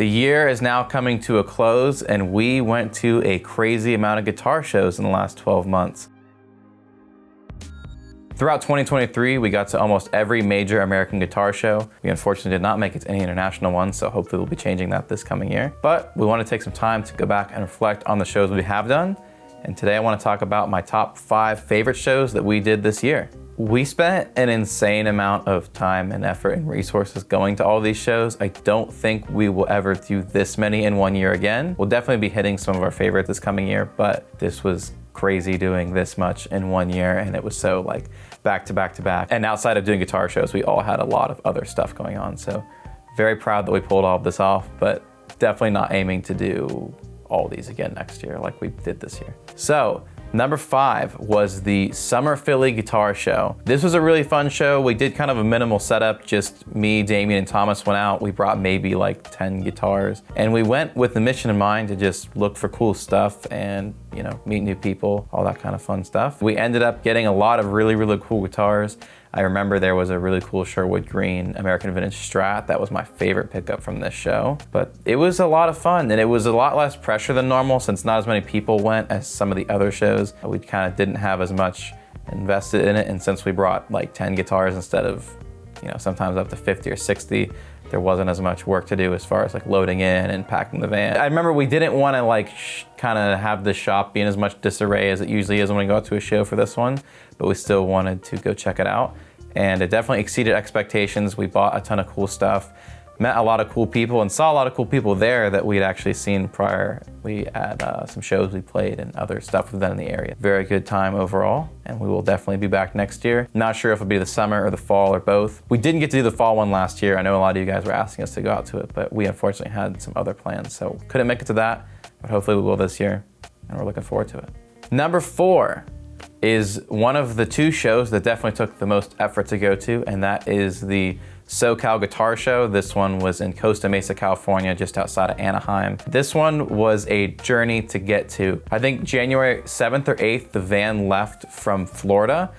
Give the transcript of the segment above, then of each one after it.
The year is now coming to a close, and we went to a crazy amount of guitar shows in the last 12 months. Throughout 2023, we got to almost every major American guitar show. We unfortunately did not make it to any international ones, so hopefully we'll be changing that this coming year. But we want to take some time to go back and reflect on the shows we have done. And today I want to talk about my top 5 favorite shows that we did this year. We spent an insane amount of time and effort and resources going to all these shows. I don't think we will ever do this many in one year again. We'll definitely be hitting some of our favorites this coming year, but this was crazy doing this much in one year, and it was so like back to back to back. And outside of doing guitar shows, we all had a lot of other stuff going on. So very proud that we pulled all of this off, but definitely not aiming to do all these again next year like we did this year. So number 5 was the Summer Philly Guitar Show. This was a really fun show. We did kind of a minimal setup, just me, Damien, and Thomas went out. We brought maybe like 10 guitars, and we went with the mission in mind to just look for cool stuff and, you know, meet new people, all that kind of fun stuff. We ended up getting a lot of really, really cool guitars. I remember there was a really cool Sherwood Green American Vintage Strat. That was my favorite pickup from this show. But it was a lot of fun, and it was a lot less pressure than normal since not as many people went as some of the other shows. We kind of didn't have as much invested in it, and since we brought like 10 guitars instead of, you know, sometimes up to 50 or 60, there wasn't as much work to do as far as like loading in and packing the van. I remember we didn't want to like kind of have the shop be in as much disarray as it usually is when we go out to a show for this one, but we still wanted to go check it out. And it definitely exceeded expectations. We bought a ton of cool stuff, met a lot of cool people, and saw a lot of cool people there that we'd actually seen prior. We had some shows we played and other stuff we've done in the area. Very good time overall, and we will definitely be back next year. Not sure if it'll be the summer or the fall or both. We didn't get to do the fall one last year. I know a lot of you guys were asking us to go out to it, but we unfortunately had some other plans, so couldn't make it to that, but hopefully we will this year, and we're looking forward to it. Number 4 is one of the 2 shows that definitely took the most effort to go to, and that is the SoCal Guitar Show. This one was in Costa Mesa, California, just outside of Anaheim. This one was a journey to get to. I think January 7th or 8th, the van left from Florida.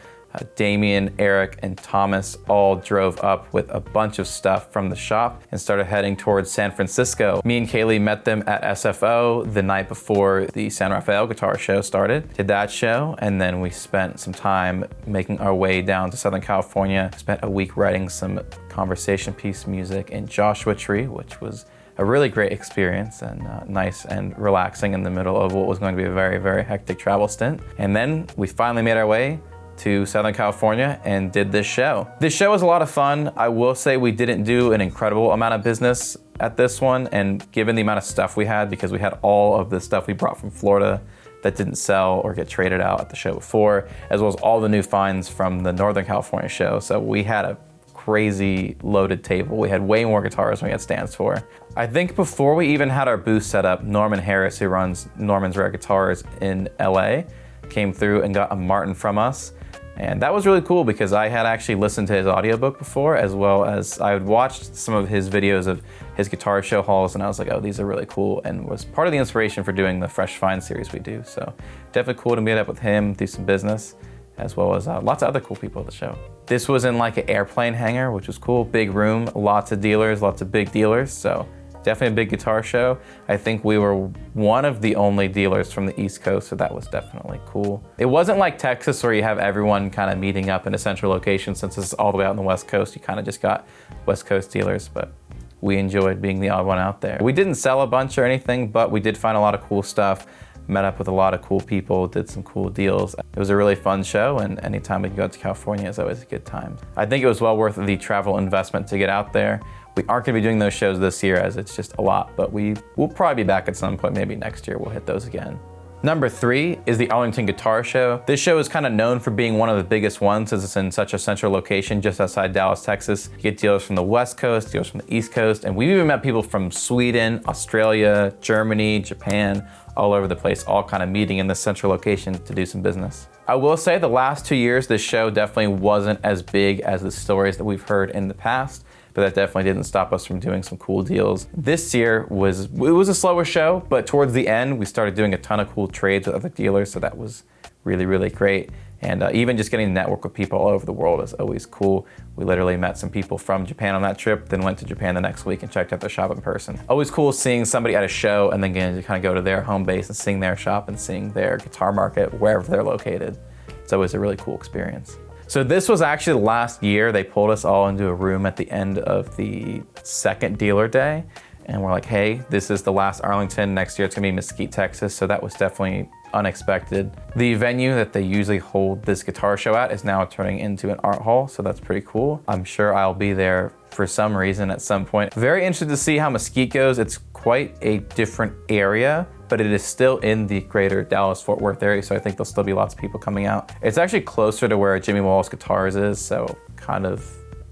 Damien, Eric, and Thomas all drove up with a bunch of stuff from the shop and started heading towards San Francisco. Me and Kaylee met them at SFO the night before the San Rafael Guitar Show started. Did that show, and then we spent some time making our way down to Southern California. Spent a week writing some conversation piece music in Joshua Tree, which was a really great experience and nice and relaxing in the middle of what was going to be a very, very hectic travel stint. And then we finally made our way to Southern California and did this show. This show was a lot of fun. I will say we didn't do an incredible amount of business at this one, and given the amount of stuff we had, because we had all of the stuff we brought from Florida that didn't sell or get traded out at the show before, as well as all the new finds from the Northern California show. So we had a crazy loaded table. We had way more guitars than we had stands for. I think before we even had our booth set up, Norman Harris, who runs Norman's Rare Guitars in LA, came through and got a Martin from us. And that was really cool because I had actually listened to his audiobook before, as well as I had watched some of his videos of his guitar show hauls, and I was like, oh, these are really cool, and was part of the inspiration for doing the Fresh Find series we do. So definitely cool to meet up with him, do some business, as well as lots of other cool people at the show. This was in like an airplane hangar, which was cool, big room, lots of dealers, lots of big dealers, so definitely a big guitar show. I think we were one of the only dealers from the East Coast, so that was definitely cool. It wasn't like Texas where you have everyone kind of meeting up in a central location. Since it's all the way out on the West Coast, you kind of just got West Coast dealers, but we enjoyed being the odd one out there. We didn't sell a bunch or anything, but we did find a lot of cool stuff, met up with a lot of cool people, did some cool deals. It was a really fun show, and anytime we can go to California is always a good time. I think it was well worth the travel investment to get out there. We aren't gonna be doing those shows this year as it's just a lot, but we'll probably be back at some point, maybe next year we'll hit those again. Number 3 is the Arlington Guitar Show. This show is kind of known for being one of the biggest ones as it's in such a central location just outside Dallas, Texas. You get dealers from the West Coast, dealers from the East Coast, and we've even met people from Sweden, Australia, Germany, Japan, all over the place, all kind of meeting in this central location to do some business. I will say the last 2 years, this show definitely wasn't as big as the stories that we've heard in the past, but that definitely didn't stop us from doing some cool deals. This year was a slower show, but towards the end, we started doing a ton of cool trades with other dealers, so that was really, really great. And even just getting to network with people all over the world is always cool. We literally met some people from Japan on that trip, then went to Japan the next week and checked out their shop in person. Always cool seeing somebody at a show and then getting to kind of go to their home base and seeing their shop and seeing their guitar market wherever they're located. It's always a really cool experience. So this was actually the last year. They pulled us all into a room at the end of the second dealer day. And we're like, hey, this is the last Arlington. Next year it's gonna be Mesquite, Texas. So that was definitely unexpected. The venue that they usually hold this guitar show at is now turning into an art hall. So that's pretty cool. I'm sure I'll be there for some reason at some point. Very interested to see how Mesquite goes. It's quite a different area, but it is still in the greater Dallas-Fort Worth area. So I think there'll still be lots of people coming out. It's actually closer to where Jimmy Wallace Guitars is. So kind of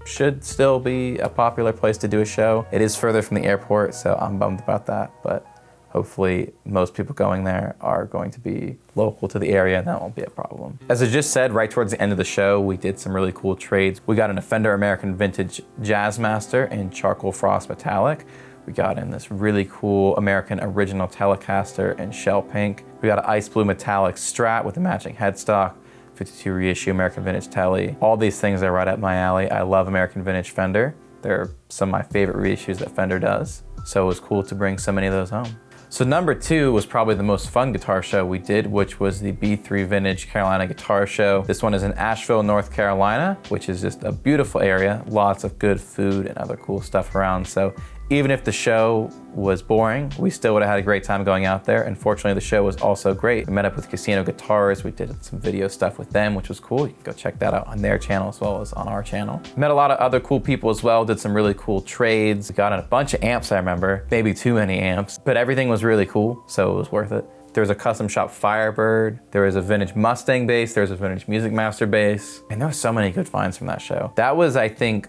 should still be a popular place to do a show. It is further from the airport, so I'm bummed about that, but hopefully most people going there are going to be local to the area and that won't be a problem. As I just said, right towards the end of the show, we did some really cool trades. We got a Fender American Vintage Jazzmaster in Charcoal Frost Metallic. We got in this really cool American Original Telecaster in Shell Pink. We got an Ice Blue Metallic Strat with a matching headstock. 52 reissue American Vintage Tele. All these things are right up my alley. I love American Vintage Fender. They're some of my favorite reissues that Fender does. So it was cool to bring so many of those home. So number 2 was probably the most fun guitar show we did, which was the B3 Vintage Carolina Guitar Show. This one is in Asheville, North Carolina, which is just a beautiful area. Lots of good food and other cool stuff around. So even if the show was boring, we still would have had a great time going out there. Unfortunately, the show was also great. We met up with Casino Guitars. We did some video stuff with them, which was cool. You can go check that out on their channel as well as on our channel. Met a lot of other cool people as well, did some really cool trades. Got a bunch of amps, I remember. Maybe too many amps, but everything was really cool, so it was worth it. There was a custom shop Firebird. There was a vintage Mustang bass. There was a vintage Music Master bass. And there were so many good finds from that show. That was, I think,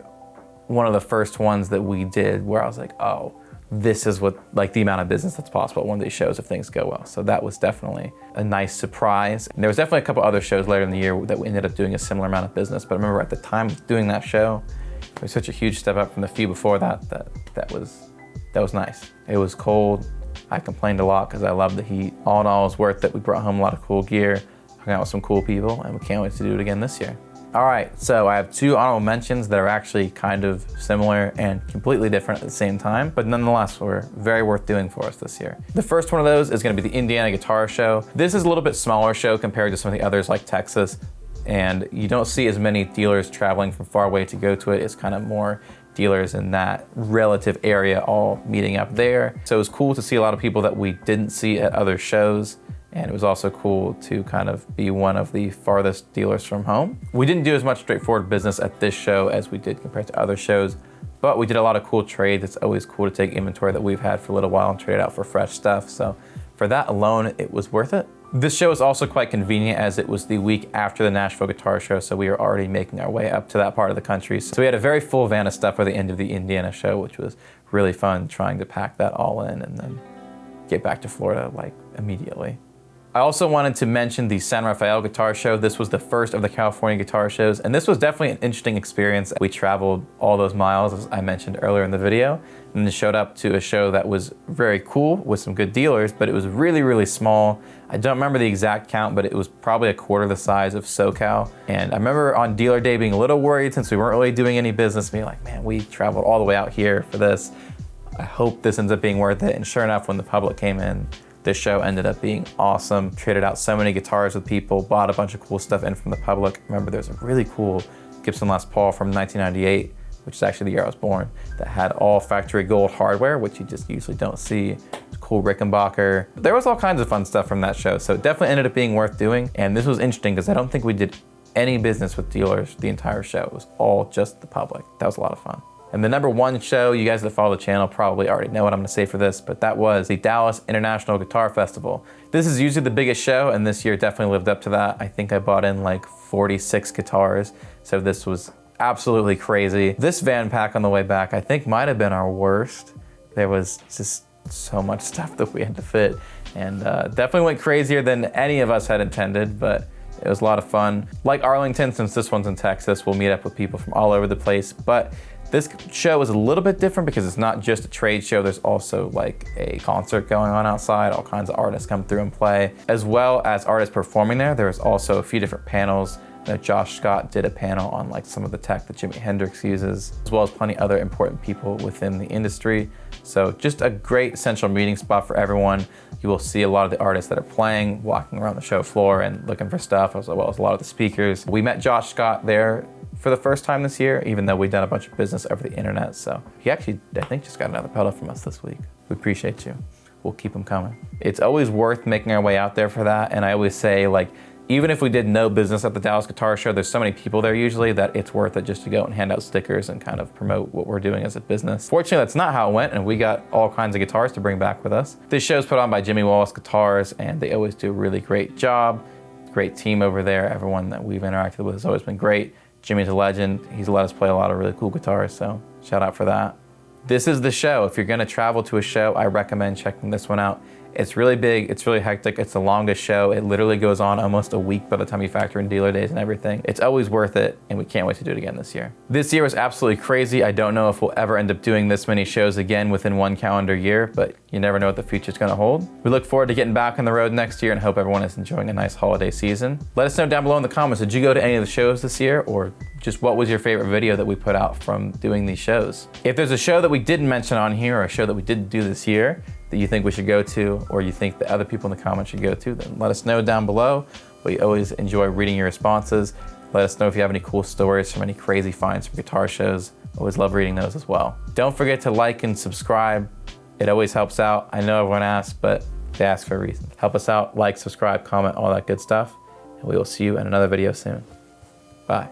one of the first ones that we did where I was like, oh, this is what, like the amount of business that's possible at one of these shows if things go well. So that was definitely a nice surprise. And there was definitely a couple other shows later in the year that we ended up doing a similar amount of business. But I remember at the time of doing that show, it was such a huge step up from the few before that was nice. It was cold. I complained a lot because I loved the heat. All in all, it was worth it. We brought home a lot of cool gear, hung out with some cool people, and we can't wait to do it again this year. All right, so I have 2 honorable mentions that are actually kind of similar and completely different at the same time, but nonetheless were very worth doing for us this year. The first one of those is gonna be the Indiana Guitar Show. This is a little bit smaller show compared to some of the others like Texas, and you don't see as many dealers traveling from far away to go to it. It's kind of more dealers in that relative area all meeting up there. So it was cool to see a lot of people that we didn't see at other shows. And it was also cool to kind of be one of the farthest dealers from home. We didn't do as much straightforward business at this show as we did compared to other shows, but we did a lot of cool trades. It's always cool to take inventory that we've had for a little while and trade it out for fresh stuff. So for that alone, it was worth it. This show is also quite convenient as it was the week after the Nashville Guitar Show, so we were already making our way up to that part of the country. So we had a very full van of stuff for the end of the Indiana show, which was really fun trying to pack that all in and then get back to Florida like immediately. I also wanted to mention the San Rafael Guitar Show. This was the first of the California guitar shows, and this was definitely an interesting experience. We traveled all those miles, as I mentioned earlier in the video, and then showed up to a show that was very cool with some good dealers, but it was really, really small. I don't remember the exact count, but it was probably a quarter the size of SoCal. And I remember on dealer day being a little worried since we weren't really doing any business, being like, man, we traveled all the way out here for this. I hope this ends up being worth it. And sure enough, when the public came in, this show ended up being awesome. Traded out so many guitars with people, bought a bunch of cool stuff in from the public. Remember, there's a really cool Gibson Les Paul from 1998, which is actually the year I was born, that had all factory gold hardware, which you just usually don't see. Cool Rickenbacker. There was all kinds of fun stuff from that show, so it definitely ended up being worth doing. And this was interesting because I don't think we did any business with dealers the entire show. It was all just the public. That was a lot of fun. And the number 1 show, you guys that follow the channel probably already know what I'm gonna say for this, but that was the Dallas International Guitar Festival. This is usually the biggest show, and this year definitely lived up to that. I think I bought in like 46 guitars, so this was absolutely crazy. This van pack on the way back, I think might have been our worst. There was just so much stuff that we had to fit, and definitely went crazier than any of us had intended, but it was a lot of fun. Like Arlington, since this one's in Texas, we'll meet up with people from all over the place, but This show is a little bit different because it's not just a trade show. There's also like a concert going on outside. All kinds of artists come through and play, as well as artists performing there. There's also a few different panels. Josh Scott did a panel on like some of the tech that Jimi Hendrix uses, as well as plenty other important people within the industry. So just a great central meeting spot for everyone. You will see a lot of the artists that are playing, walking around the show floor and looking for stuff, as well as a lot of the speakers. We met Josh Scott there for the first time this year, even though we've done a bunch of business over the internet. So he actually, I think, just got another pedal from us this week. We appreciate you. We'll keep them coming. It's always worth making our way out there for that. And I always say, like, even if we did no business at the Dallas Guitar Show, there's so many people there usually that it's worth it just to go and hand out stickers and kind of promote what we're doing as a business. Fortunately, that's not how it went, and we got all kinds of guitars to bring back with us. This show's put on by Jimmy Wallace Guitars, and they always do a really great job. Great team over there. Everyone that we've interacted with has always been great. Jimmy's a legend. He's let us play a lot of really cool guitars, so shout out for that. This is the show. If you're gonna travel to a show, I recommend checking this one out. It's really big, it's really hectic, it's the longest show. It literally goes on almost a week by the time you factor in dealer days and everything. It's always worth it, and we can't wait to do it again this year. This year was absolutely crazy. I don't know if we'll ever end up doing this many shows again within one calendar year, but you never know what the future's gonna hold. We look forward to getting back on the road next year and hope everyone is enjoying a nice holiday season. Let us know down below in the comments, did you go to any of the shows this year, or just what was your favorite video that we put out from doing these shows? If there's a show that we didn't mention on here, or a show that we didn't do this year that you think we should go to, or you think that other people in the comments should go to, then let us know down below. We always enjoy reading your responses. Let us know if you have any cool stories from any crazy finds from guitar shows. Always love reading those as well. Don't forget to like and subscribe. It always helps out. I know everyone asks, but they ask for a reason. Help us out, like, subscribe, comment, all that good stuff. And we will see you in another video soon. Bye.